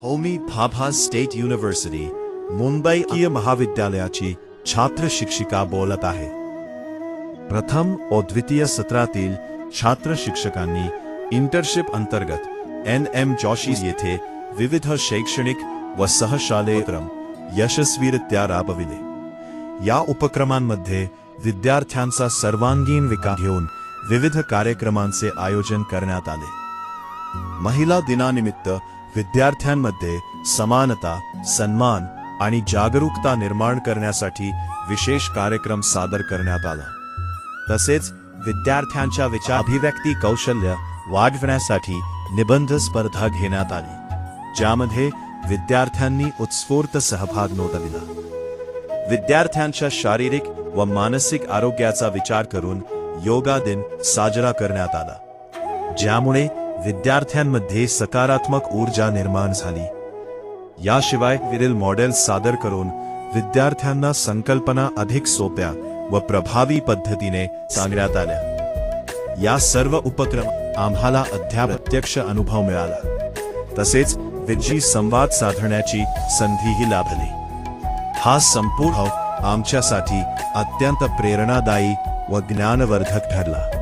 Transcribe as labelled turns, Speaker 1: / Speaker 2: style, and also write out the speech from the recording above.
Speaker 1: Homi Bhabha state university Mumbai महाविद्यालयाची छात्र शिक्षिका बोलत आहे। प्रथम व द्वितीय सत्रातील छात्र शिक्षकांनी इंटर्नशिप अंतर्गत NM जोशी येथे विविध शैक्षणिक व सहशालेय उपक्रम यशस्वीरित्या राबविले। या उपक्रमांमध्ये विद्यार्थ्यांचा सर्वांगीण विकास घेऊन विविध कार्यक्रमांचे आयोजन करण्यात आले। महिला दिनानिमित्त विद्यार्थ्यांमध्ये समानता, सन्मान आणि जागरूकता निर्माण करण्यासाठी विशेष कार्यक्रम सादर करण्यात आला। तसेच विद्यार्थ्यांच्या विचाराभिव्यक्ती कौशल्य वाढवण्यासाठी निबंध स्पर्धा घेण्यात आली, ज्यामध्ये विद्यार्थ्यांनी उत्स्फूर्त सहभाग नोंदविला। विद्यार्थ्यांच्या शारीरिक व मानसिक आरोग्याचा विचार करून योगा दिन साजरा करण्यात आला, ज्यामुळे विद्यार्थ्यांमध्ये सकारात्मक ऊर्जा निर्माण झाली। याशिवाय विविध मॉडेल्स सादर करून विद्यार्थ्यांना संकल्पना अधिक सोप्या व प्रभावी पद्धतीने सांगण्यात आल्या। या सर्व उपक्रम आम्हाला प्रत्यक्ष अनुभव मिळाला, तसेच विद्यार्थी संवाद साधण्याची संधीही लाभली। हा संपूर्ण आमच्यासाठी अत्यंत प्रेरणादायी व ज्ञानवर्धक ठरला।